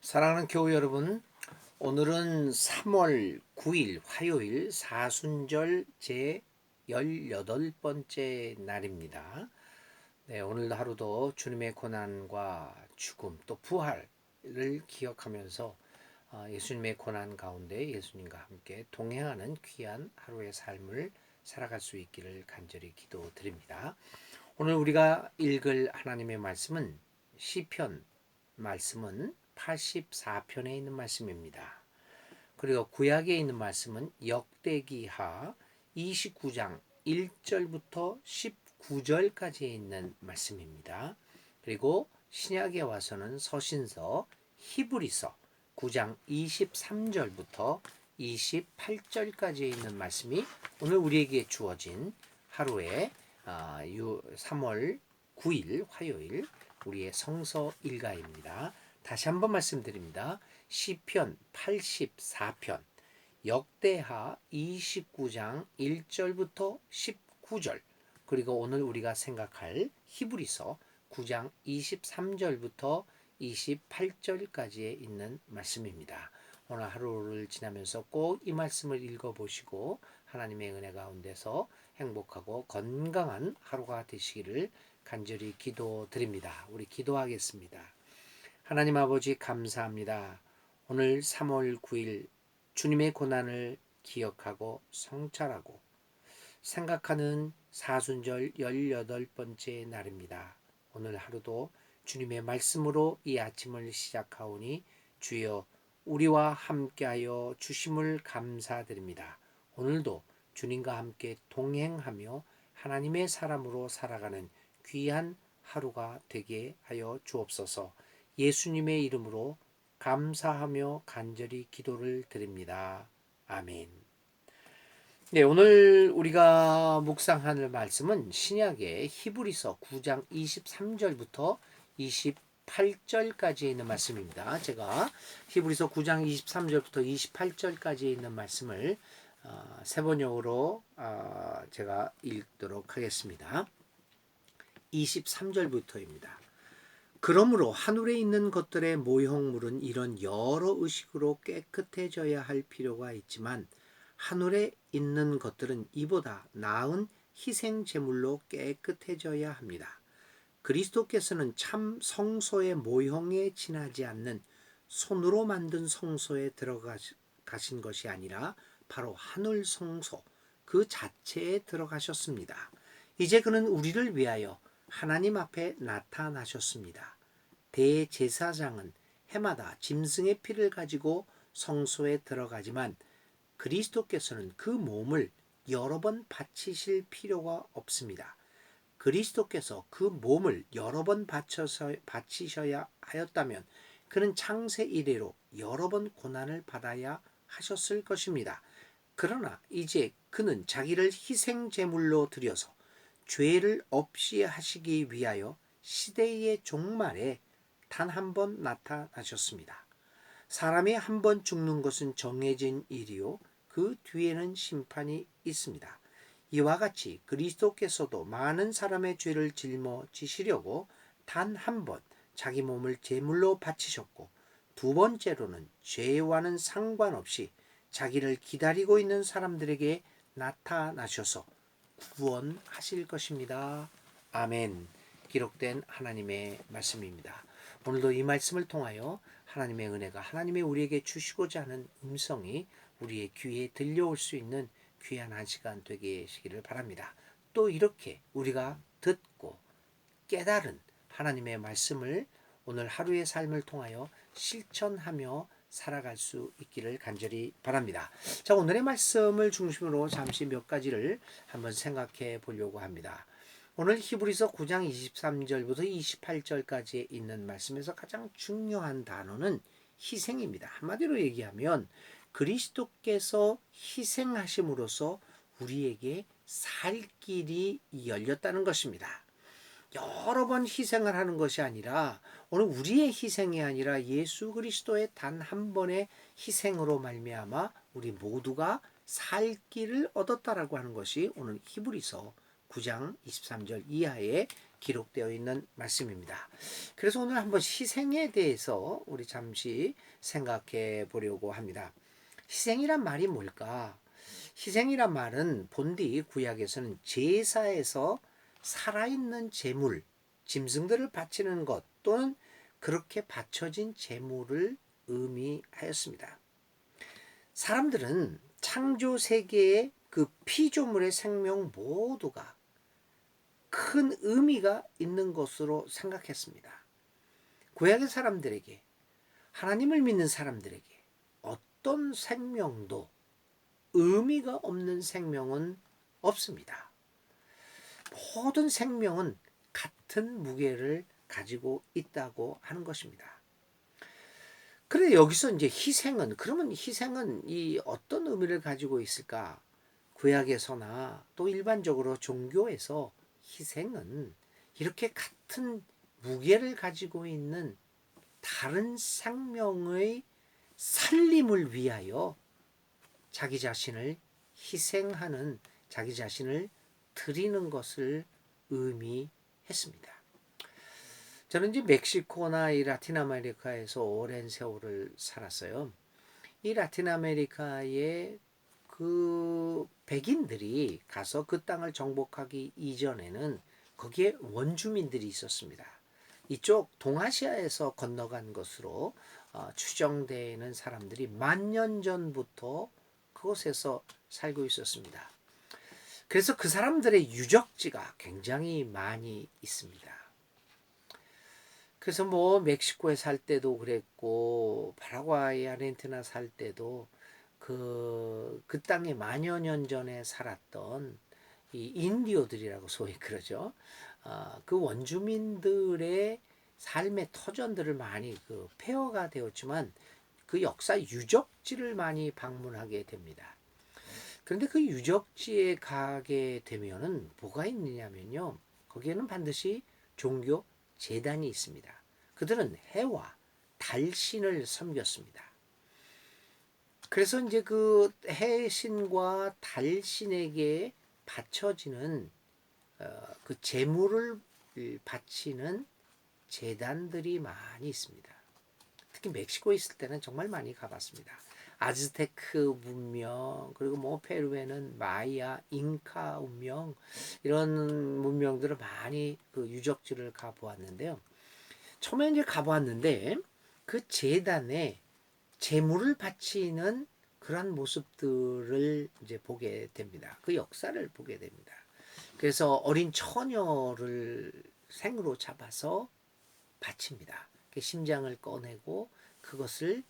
사랑하는 교우 여러분, 오늘은 3월 9일 화요일 사순절 제 18번째 날입니다. 네, 오늘 하루도 주님의 고난과 죽음 또 부활을 기억하면서 예수님의 고난 가운데 예수님과 함께 동행하는 귀한 하루의 삶을 살아갈 수 있기를 간절히 기도드립니다. 오늘 우리가 읽을 하나님의 말씀은 시편 말씀은 84편에 있는 말씀입니다. 그리고 구약에 있는 말씀은 역대기하 29장 1절부터 19절까지에 있는 말씀입니다. 그리고 신약에 와서는 서신서 히브리서 9장 23절부터 28절까지에 있는 말씀이 오늘 우리에게 주어진 하루의 3월 9일 화요일 우리의 성서 일가입니다. 다시 한번 말씀드립니다. 시편 84편, 역대하 29장 1절부터 19절, 그리고 오늘 우리가 생각할 히브리서 9장 23절부터 28절까지에 있는 말씀입니다. 오늘 하루를 지나면서 꼭 이 말씀을 읽어보시고 하나님의 은혜 가운데서 행복하고 건강한 하루가 되시기를 간절히 기도드립니다. 우리 기도하겠습니다. 하나님 아버지 감사합니다. 오늘 3월 9일 주님의 고난을 기억하고 성찰하고 생각하는 사순절 18번째 날입니다. 오늘 하루도 주님의 말씀으로 이 아침을 시작하오니 주여 우리와 함께하여 주심을 감사드립니다. 오늘도 주님과 함께 동행하며 하나님의 사람으로 살아가는 귀한 하루가 되게 하여 주옵소서. 예수님의 이름으로 감사하며 간절히 기도를 드립니다. 아멘. 네, 오늘 우리가 묵상할 말씀은 신약의 히브리서 9장 23절부터 28절까지 있는 말씀입니다. 제가 히브리서 9장 23절부터 28절까지 있는 말씀을 세 번역으로 제가 읽도록 하겠습니다. 23절부터입니다. 그러므로 하늘에 있는 것들의 모형물은 이런 여러 의식으로 깨끗해져야 할 필요가 있지만 하늘에 있는 것들은 이보다 나은 희생 제물로 깨끗해져야 합니다. 그리스도께서는 참 성소의 모형에 지나지 않는 손으로 만든 성소에 들어가신 것이 아니라 바로 하늘 성소 그 자체에 들어가셨습니다. 이제 그는 우리를 위하여 하나님 앞에 나타나셨습니다. 대제사장은 해마다 짐승의 피를 가지고 성소에 들어가지만 그리스도께서는 그 몸을 여러 번 바치실 필요가 없습니다. 그리스도께서 그 몸을 여러 번 바치셔야 하였다면 그는 창세 이래로 여러 번 고난을 받아야 하셨을 것입니다. 그러나 이제 그는 자기를 희생 제물로 드려서 죄를 없이 하시기 위하여 시대의 종말에 단 한 번 나타나셨습니다. 사람이 한 번 죽는 것은 정해진 일이요 그 뒤에는 심판이 있습니다. 이와 같이 그리스도께서도 많은 사람의 죄를 짊어지시려고 단 한 번 자기 몸을 제물로 바치셨고 두 번째로는 죄와는 상관없이 자기를 기다리고 있는 사람들에게 나타나셔서 구원하실 것입니다. 아멘. 기록된 하나님의 말씀입니다. 오늘도 이 말씀을 통하여 하나님의 은혜가 하나님의 우리에게 주시고자 하는 음성이 우리의 귀에 들려올 수 있는 귀한 한 시간 되시기를 바랍니다. 또 이렇게 우리가 듣고 깨달은 하나님의 말씀을 오늘 하루의 삶을 통하여 실천하며 살아갈 수 있기를 간절히 바랍니다. 자, 오늘의 말씀을 중심으로 잠시 몇 가지를 한번 생각해 보려고 합니다. 오늘 히브리서 9장 23절부터 28절까지 있는 말씀에서 가장 중요한 단어는 희생입니다. 한마디로 얘기하면 그리스도께서 희생하심으로써 우리에게 살 길이 열렸다는 것입니다. 여러 번 희생을 하는 것이 아니라 오늘 우리의 희생이 아니라 예수 그리스도의 단 한 번의 희생으로 말미암아 우리 모두가 살 길을 얻었다라고 하는 것이 오늘 히브리서 9장 23절 이하의 기록되어 있는 말씀입니다. 그래서 오늘 한번 희생에 대해서 우리 잠시 생각해 보려고 합니다. 희생이란 말이 뭘까? 희생이란 말은 본디 구약에서는 제사에서 살아있는 제물, 짐승들을 바치는 것 또는 그렇게 바쳐진 제물을 의미하였습니다. 사람들은 창조 세계의 그 피조물의 생명 모두가 큰 의미가 있는 것으로 생각했습니다. 구약의 사람들에게, 하나님을 믿는 사람들에게 어떤 생명도 의미가 없는 생명은 없습니다. 모든 생명은 같은 무게를 가지고 있다고 하는 것입니다. 그런데 여기서 이제 희생은, 그러면 희생은 이 어떤 의미를 가지고 있을까? 구약에서나 또 일반적으로 종교에서 희생은 이렇게 같은 무게를 가지고 있는 다른 생명의 살림을 위하여 자기 자신을 희생하는, 자기 자신을 드리는 것을 의미했습니다. 저는 이제 멕시코나 이 라틴 아메리카에서 오랜 세월을 살았어요. 이 라틴 아메리카의 그 백인들이 가서 그 땅을 정복하기 이전에는 거기에 원주민들이 있었습니다. 이쪽 동아시아에서 건너간 것으로 추정되는 사람들이 10,000년 전부터 그곳에서 살고 있었습니다. 그래서 그 사람들의 유적지가 굉장히 많이 있습니다. 그래서 뭐 멕시코에 살 때도 그랬고 파라과이, 아르헨티나 살 때도 그 땅에 만여 년 전에 살았던 이 인디오들이라고 소위 그러죠. 그 원주민들의 삶의 터전들을 많이 그 폐허가 되었지만 그 역사 유적지를 많이 방문하게 됩니다. 그런데 그 유적지에 가게 되면은 뭐가 있느냐면요. 거기에는 반드시 종교 제단이 있습니다. 그들은 해와 달신을 섬겼습니다. 그래서 이제 그 해신과 달신에게 바쳐지는 그 제물을 바치는 제단들이 많이 있습니다. 특히 멕시코에 있을 때는 정말 많이 가봤습니다. 아즈테크 문명, 그리고 뭐 페루에는 마야, 잉카 문명, 이런 문명들을 많이 그 유적지를 가보았는데요. 처음에 이제 가보았는데 그 제단에 제물을 바치는 그런 모습들을 이제 보게 됩니다. 그 역사를 보게 됩니다. 그래서 어린 처녀를 생으로 잡아서 바칩니다. 심장을 꺼내고 그것을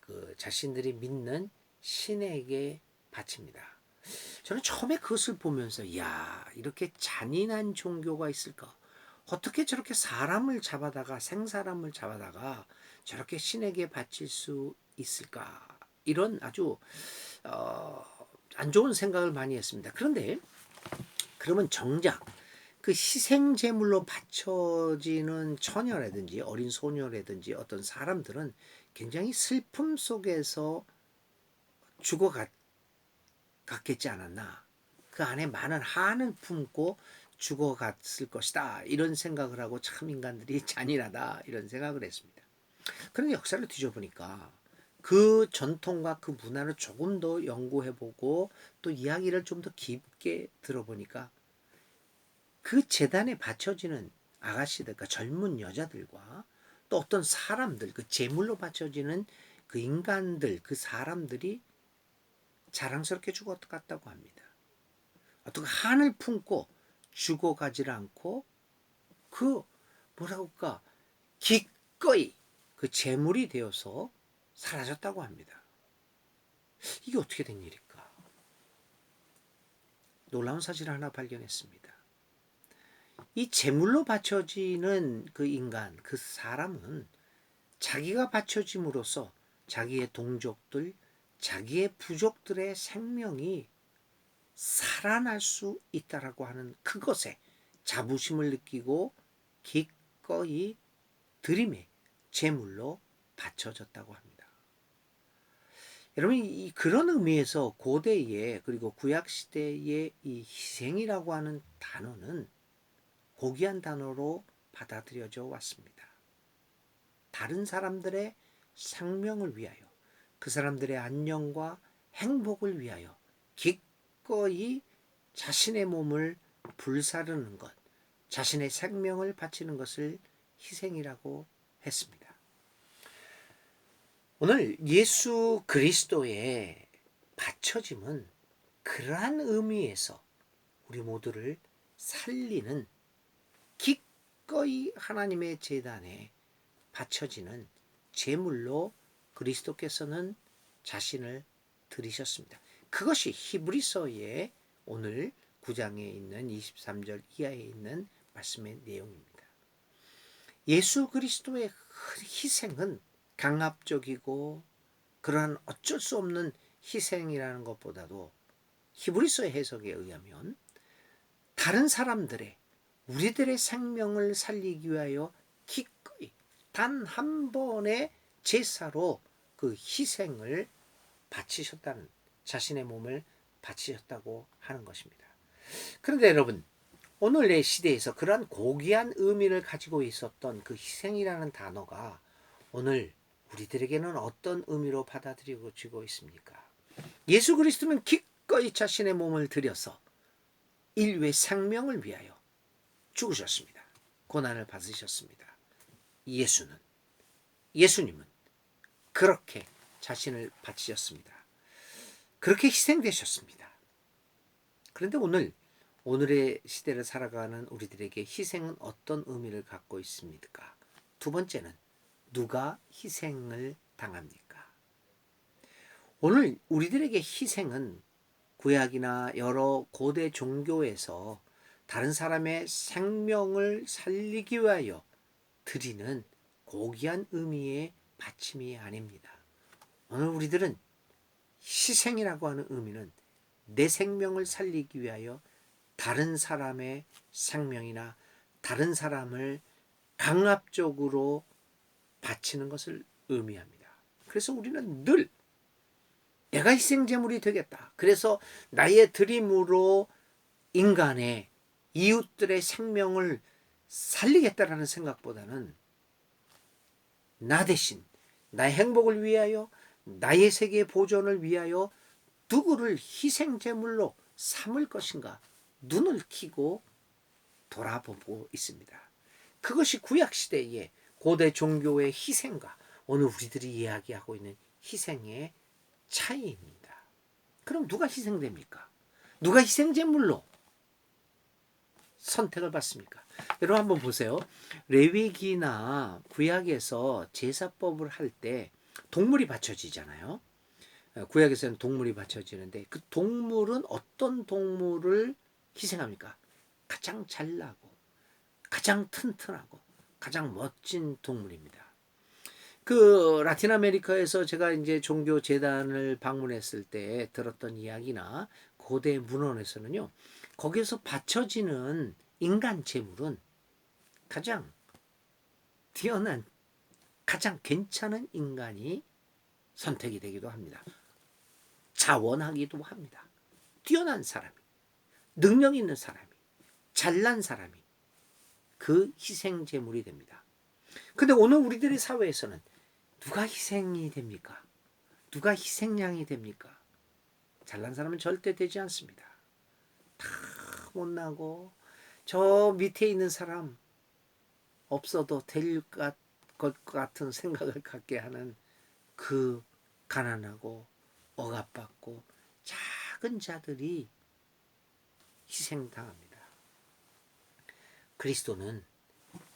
그 자신들이 믿는 신에게 바칩니다. 저는 처음에 그것을 보면서 야, 이렇게 잔인한 종교가 있을까? 어떻게 저렇게 사람을 잡아다가 생사람을 잡아다가 저렇게 신에게 바칠 수 있을까? 이런 아주 안 좋은 생각을 많이 했습니다. 그런데 그러면 정작 그 희생 제물로 바쳐지는 처녀라든지 어린 소녀라든지 어떤 사람들은 굉장히 슬픔 속에서 죽어갔겠지 않았나. 그 안에 많은 한을 품고 죽어갔을 것이다. 이런 생각을 하고 참 인간들이 잔인하다. 이런 생각을 했습니다. 그런데 역사를 뒤져보니까 그 전통과 그 문화를 조금 더 연구해보고 또 이야기를 좀 더 깊게 들어보니까 그 재단에 바쳐지는 아가씨들, 그러니까 젊은 여자들과 또 어떤 사람들, 그 제물로 바쳐지는 그 인간들, 그 사람들이 자랑스럽게 죽어갔다고 합니다. 어떤 한을 품고 죽어가지를 않고 그 뭐라고 할까 기꺼이 그 제물이 되어서 사라졌다고 합니다. 이게 어떻게 된 일일까? 놀라운 사실을 하나 발견했습니다. 이 제물로 바쳐지는 그 인간, 그 사람은 자기가 바쳐짐으로써 자기의 동족들, 자기의 부족들의 생명이 살아날 수 있다라고 하는 그것에 자부심을 느끼고 기꺼이 드림의 제물로 바쳐졌다고 합니다. 여러분, 그런 의미에서 고대의 그리고 구약 시대의 이 희생이라고 하는 단어는 고귀한 단어로 받아들여져 왔습니다. 다른 사람들의 생명을 위하여, 그 사람들의 안녕과 행복을 위하여 기꺼이 자신의 몸을 불사르는 것, 자신의 생명을 바치는 것을 희생이라고 했습니다. 오늘 예수 그리스도의 바쳐짐은 그러한 의미에서 우리 모두를 살리는, 기꺼이 하나님의 제단에 바쳐지는 제물로 그리스도께서는 자신을 드리셨습니다. 그것이 히브리서의 오늘 9장에 있는 23절 이하에 있는 말씀의 내용입니다. 예수 그리스도의 희생은 강압적이고 그러한 어쩔 수 없는 희생이라는 것보다도 히브리서의 해석에 의하면 다른 사람들의, 우리들의 생명을 살리기 위하여 기꺼이 단 한 번의 제사로 그 희생을 바치셨다는, 자신의 몸을 바치셨다고 하는 것입니다. 그런데 여러분, 오늘의 시대에서 그러한 고귀한 의미를 가지고 있었던 그 희생이라는 단어가 오늘 우리들에게는 어떤 의미로 받아들여지고 있습니까? 예수 그리스도는 기꺼이 자신의 몸을 들여서 인류의 생명을 위하여 죽으셨습니다. 고난을 받으셨습니다. 예수님은 그렇게 자신을 바치셨습니다. 그렇게 희생되셨습니다. 그런데 오늘의 시대를 살아가는 우리들에게 희생은 어떤 의미를 갖고 있습니까? 두 번째는 누가 희생을 당합니까? 오늘 우리들에게 희생은 구약이나 여러 고대 종교에서 다른 사람의 생명을 살리기 위하여 드리는 고귀한 의미의 바침이 아닙니다. 오늘 우리들은 희생이라고 하는 의미는 내 생명을 살리기 위하여 다른 사람의 생명이나 다른 사람을 강압적으로 바치는 것을 의미합니다. 그래서 우리는 늘 내가 희생제물이 되겠다, 그래서 나의 드림으로 인간의, 이웃들의 생명을 살리겠다라는 생각보다는 나 대신 나의 행복을 위하여, 나의 세계 보존을 위하여 누구를 희생제물로 삼을 것인가 눈을 켜고 돌아보고 있습니다. 그것이 구약시대의 고대 종교의 희생과 오늘 우리들이 이야기하고 있는 희생의 차이입니다. 그럼 누가 희생됩니까? 누가 희생제물로 선택을 받습니까? 여러분 한번 보세요. 레위기나 구약에서 제사법을 할 때 동물이 바쳐지잖아요. 구약에서는 동물이 바쳐지는데 그 동물은 어떤 동물을 희생합니까? 가장 잘나고 가장 튼튼하고 가장 멋진 동물입니다. 그 라틴 아메리카에서 제가 이제 종교 재단을 방문했을 때 들었던 이야기나 고대 문헌에서는요, 거기에서 바쳐지는 인간 제물은 가장 뛰어난, 가장 괜찮은 인간이 선택이 되기도 합니다. 자원하기도 합니다. 뛰어난 사람이, 능력 있는 사람이, 잘난 사람이 그 희생 제물이 됩니다. 근데 오늘 우리들의 사회에서는 누가 희생이 됩니까? 누가 희생양이 됩니까? 잘난 사람은 절대 되지 않습니다. 다 못나고 저 밑에 있는 사람 없어도 될 것 같은 생각을 갖게 하는 그 가난하고 억압받고 작은 자들이 희생당합니다. 그리스도는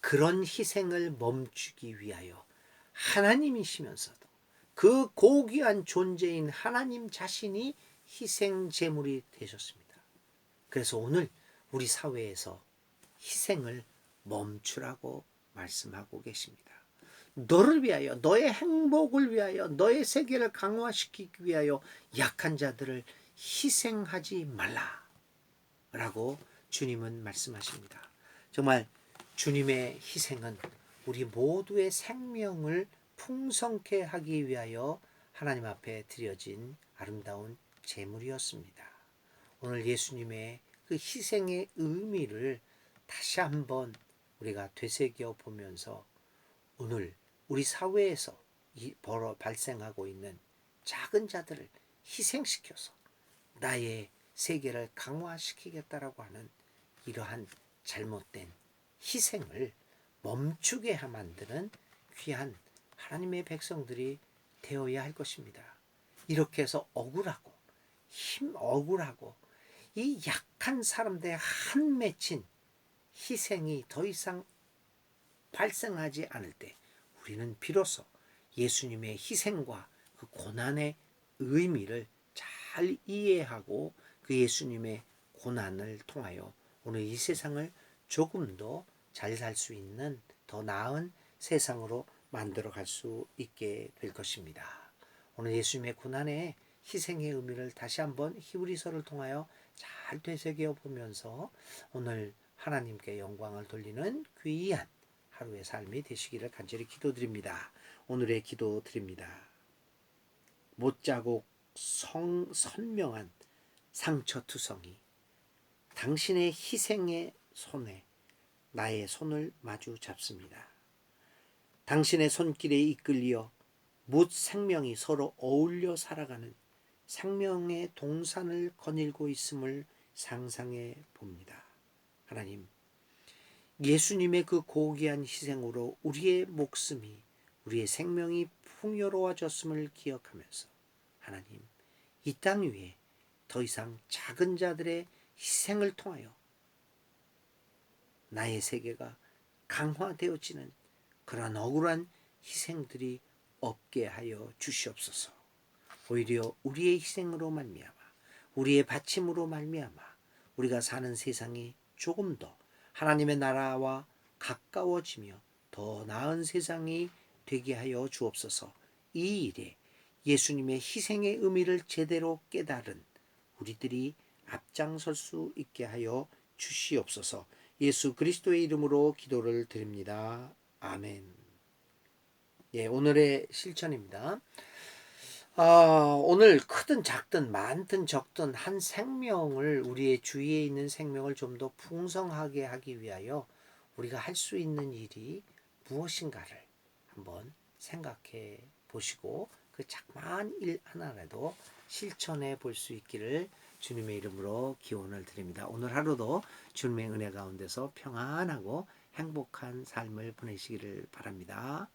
그런 희생을 멈추기 위하여 하나님이시면서도 그 고귀한 존재인 하나님 자신이 희생 제물이 되셨습니다. 그래서 오늘 우리 사회에서 희생을 멈추라고 말씀하고 계십니다. 너를 위하여, 너의 행복을 위하여, 너의 세계를 강화시키기 위하여 약한 자들을 희생하지 말라라고 주님은 말씀하십니다. 정말 주님의 희생은 우리 모두의 생명을 풍성케 하기 위하여 하나님 앞에 드려진 아름다운 제물이었습니다. 오늘 예수님의 그 희생의 의미를 다시 한번 우리가 되새겨 보면서 오늘 우리 사회에서 발생하고 있는 작은 자들을 희생시켜서 나의 세계를 강화시키겠다라고 하는 이러한 잘못된 희생을 멈추게 만드는 귀한 하나님의 백성들이 되어야 할 것입니다. 이렇게 해서 억울하고 이 약한 사람들의 한 맺힌 희생이 더 이상 발생하지 않을 때 우리는 비로소 예수님의 희생과 그 고난의 의미를 잘 이해하고 그 예수님의 고난을 통하여 오늘 이 세상을 조금 더 잘 살 수 있는 더 나은 세상으로 만들어 갈 수 있게 될 것입니다. 오늘 예수님의 고난의 희생의 의미를 다시 한번 히브리서를 통하여 잘 되새겨 보면서 오늘 하나님께 영광을 돌리는 귀한 하루의 삶이 되시기를 간절히 기도드립니다. 오늘의 기도 드립니다. 못자국 선명한 상처투성이 당신의 희생의 손에 나의 손을 마주 잡습니다. 당신의 손길에 이끌려 못 생명이 서로 어울려 살아가는 생명의 동산을 거닐고 있음을 상상해 봅니다. 하나님, 예수님의 그 고귀한 희생으로 우리의 목숨이 우리의 생명이 풍요로워졌음을 기억하면서 하나님, 이 땅 위에 더 이상 작은 자들의 희생을 통하여 나의 세계가 강화되어지는 그런 억울한 희생들이 없게 하여 주시옵소서. 오히려 우리의 희생으로 말미암아 우리의 바침으로 말미암아 우리가 사는 세상이 조금 더 하나님의 나라와 가까워지며 더 나은 세상이 되게 하여 주옵소서. 이 일에 예수님의 희생의 의미를 제대로 깨달은 우리들이 앞장설 수 있게 하여 주시옵소서. 예수 그리스도의 이름으로 기도를 드립니다. 아멘. 예, 오늘의 실천입니다. 오늘 크든 작든 많든 적든 한 생명을 우리의 주위에 있는 생명을 좀 더 풍성하게 하기 위하여 우리가 할 수 있는 일이 무엇인가를 한번 생각해 보시고 그 자그마한 일 하나라도 실천해 볼 수 있기를 주님의 이름으로 기원을 드립니다. 오늘 하루도 주님의 은혜 가운데서 평안하고 행복한 삶을 보내시기를 바랍니다.